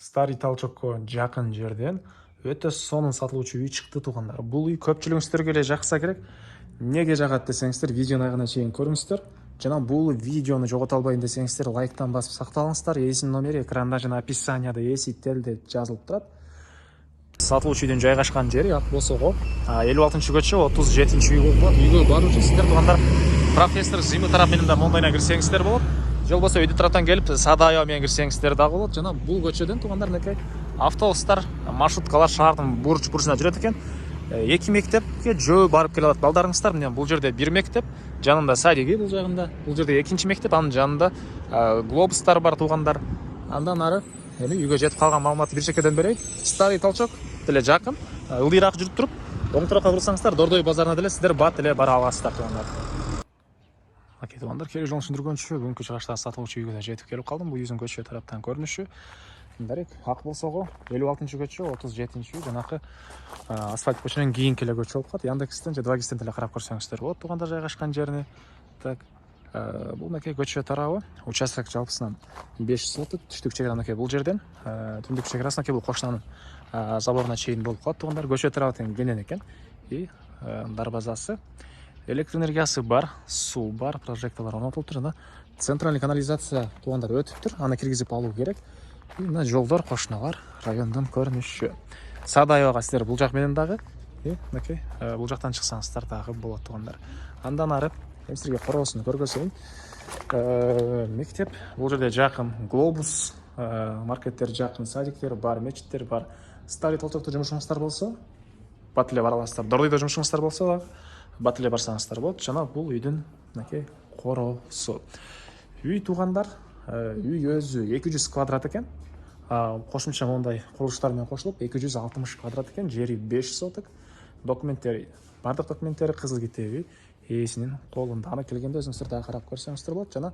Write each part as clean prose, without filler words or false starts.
Старый Толчокко жақын жерден өте сонун сатылуучу үй чыкты туугандар. Бул үй көпчүлүгүңүздөргө эле жакса керек. Неге жагат десеңиздер, видеону аягына чейин көрүңүздөр. Жана бул видеону жогото албайын десеңиздер, лайктан басып сакталыңыздар. Ээсинин номери экранда жана описанияда ээси телде жазылып турат. Сатылуучу үйдүн жайгашкан жери ак болсого 56-көчө 37-үй болот. Үйгө баруу үчүн сиздер туугандар профессор Зимы тарап менен да мондайына кирсеңиздер болот. Же болбосо үйдү тараптан келип Садаева менен кирсеңиздер дагы болот. Жана бул көчөдөн туугандар мынакей автобустар, маршруткалар шаардын бурчуна жүрөт экен. 2 мектепке жөө барып келе алат балдарыңыздар. Мына бул жерде 1 мектеп, жанында садиги бул жагында. Бул жерде 2-чи мектеп, анын жанында глобустар бар туугандар. Андан ары эми үйгө жетип калган маалыматты бир чекеден берейин. Старый Толчок деле жакын, ылдыйраак жүрүп туруп, оң тарапка бурсаңыздар, Дордой базарына деле сиздер бат эле бара аласыздар туугандар. Окей, туугандар, келе жолун түшүндүргөнчү, бүгүнкү чыгыштагы сатылуучу үйгө да жетип келип калдым. Бул үйдүн көчө тараптан көрүнүшү. Дарек ак болсого 56-көчө 37-үй жанакы асфальт көчөнөн кийинки эле көчө болуп калат. Яндекстен же 2GISтен деле карап көрсөңүздөр болот туугандар жайгашкан жерини. Так, бул мынакей көчө тарабы. Участок жалпысынан 5 соток, түштүк чегара мынакей бул жерден, түндүк чегарасы мынакей бул кошунанын заборуна чейин болуп калат туугандар. Көчө тарабы тең кенен экен. И дарбазасы, электр энергиясы бар, суу бар, прожекторлор орнотулуптур жана центральный канализация туугандар өтүптүр. Аны киргизип алуу керек. Мына жолдор, кошуналар, райондун көрүнүшү. Садаевага сиздер бул жак менен дагы, мынакей бул жактан чыксаңыздар дагы болот туугандар. Андан ары сиздерге короосун көргөзөйүн. Мектеп бул жерде жакын, глобус, маркеттер жакын, садиктер бар, мечиттер бар. Старый Толчокто жумушуңуздар болсо, бат эле бара аласыздар. Дордойдо жумушуңуздар болсо дагы бат эле барсаңыздар болот. Жана бул үйдүн мынакей короосу. Үй туугандар, үй өзү 200 квадрат экен. Кошумча мондай курулуштар менен кошулуп 260 квадрат экен. Жери 5 соток. Документтери, бардык документтери кызыл китеби ээсинин колунда. Аны келгенде өзүңүздөр дагы карап көрсөңүздөр болот. Жана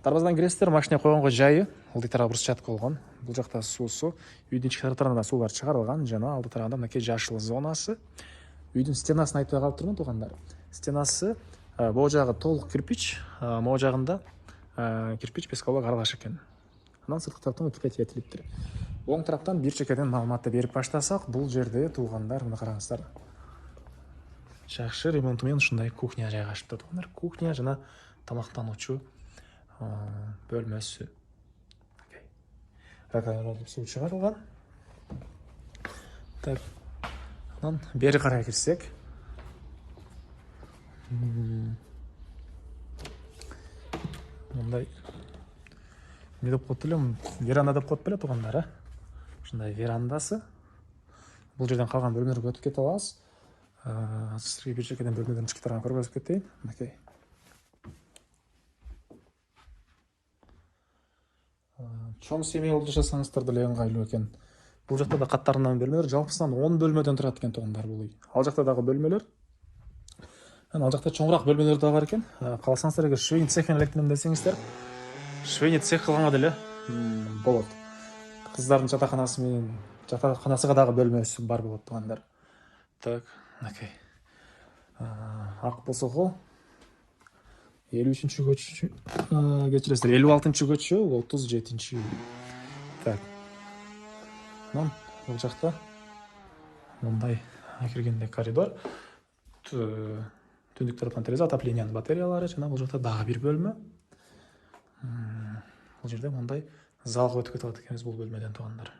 дарбазадан киресиздер, машина койгонго жайы, ылдый тарабы брусчатка болгон. Бул жакта суусу, үйдүн ички тараптарында суулар чыгарылган. Жана алды тарабында мынакей жашыл зонасы. Үйдүн стенасын айтпай калып турмун туугандар. Стенасы могу жагы толук кирпич, могу жагында кирпич пескалок аралаш экен. Анан сырткы тараптан утукай этилиптир. Оң тараптан бир чекеден маалыматты берип баштасак, бул жерде туугандар мына караңыздар. Жакшы ремонту менен ушундай кухня жайгашыптыр туугандар. Кухня жана тамактануучу бөлмөсү. Раковина суу чыгарылган. Так. Анан бери карай кирсек, мындай не деп коет элем, веранда деп коет беле туугандар, ушундай верандасы. Бул жерден калган бөлмөлөргө өтүп кете алабыз. Сиздерге бир чекеден бөлмөлөрдүн ички тарабын көргөзүп кетейин. Мынакей. Чоң семей болуп жашасаңыздар деле ыңгайлуу экен. Бул жакта да каттарынан бөлмөлөр, жалпысынан 10 бөлмөдөн турат экен туугандар бул үй. Ал жакта дагы бөлмөлөр. Ал жакта чоңураак бөлмөлөр да бар экен. Кааласаңыздар, эгер швейный цехин электирем десеңиздер, швейный цех кылганга деле болот. Кыздардын жатаканасы менен жатаканасыга дагы бөлмөсү бар болот туугандар. Так, мынакей. Ак болсого 53-көчө, кечиресиздер, 56-көчө 37-үй. Так. Анан бул жакта мындай киргенде коридор, түндүк тараптан терезе, отоплениянын батареялары, жана бул жакта дагы бир бөлмө. Бул жерде мындай залга өтүп кете алат экенбиз бул бөлмөдөн туугандар.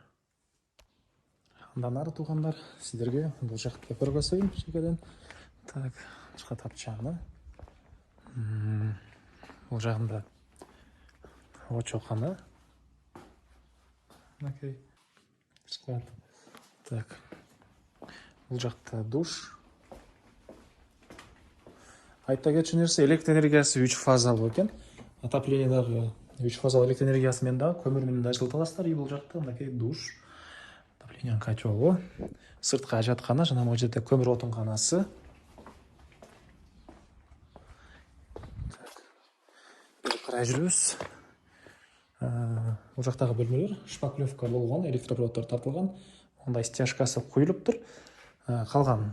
Андан ары туугандар сиздерге бул жакты көргөзөйүн чекеден. Так, башка тапчаны. Бул жагында очокана. Окей. Так. Бул жакта душ. Айта кетчү нерсе, электр энергиясы 3 фазалуу экен. Отоплениядагы 3 фазалуу электр энергиясы менен дагы көмүр менен да жылыта аласыздар. Бул жакта мынакей душ, отоплениянын котелу, сырткы ажаткана жана могу жерде көмүр отунканасы. Бери карай жүрүбүз. Бул жактагы бөлмөлөр шпаклевка болгон, электропроводдор тартылган. Мындай стяжкасы куюлуптур. Калган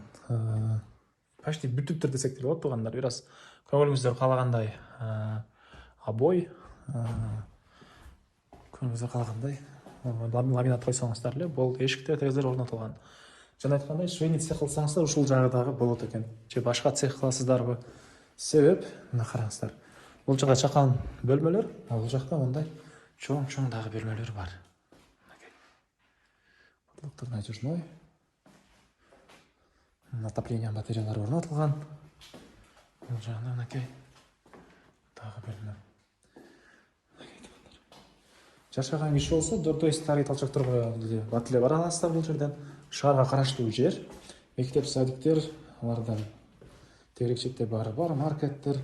почти бүтүптүр десек деле болот туугандар. Бир аз көңүлүңүздөр каалагандай обой, көңүлүңүздөр каалагандай ламинат қойсаңыздар эле болду. Эшиктер терезелер орнотулган. Жана айткандай швейный цех кылсаңыздар ушул жагы дагы болот экен. Же башка цех кыласыздарбы? Себеп мына караңыздар. Бул жака чакан бөлмөлөр, а бул жакта мындай чоң дагы бөлмөлөр бар. Подлоктор натяжной. Отопление батареялары орнотулган. Бул жагында мынакей дагы бөлмө. Жашаган киши болсо, Дордой старый талчактарга бат эле бара аласыздар бул жерден. Шаарга караштуу жер. Мектеп, садиктер, алардан тегерекчектер баары бар, маркеттер.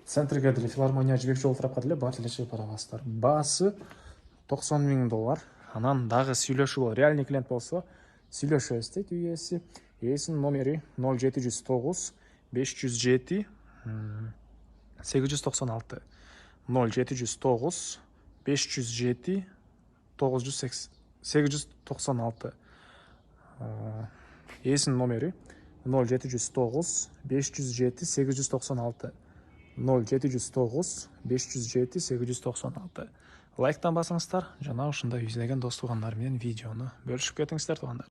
Центрге деле филармония, Жибек жол тарапка деле бат эле чыгып бара аласыздар. Баасы $90,000. Анан дагы сүйлөшүү, реальный клиент болсо, сүйлөшөбүз дейт үй ээси. Ээсинин номери 0709 507 896. 0709 507 896. Ээсинин номери 0709 507 896. 0709 507 896. Лайктан басыңыздар, жана ушундай жүздөгөн дос туугандар менен видеону бөлүшүп кетиңиздер туугандар.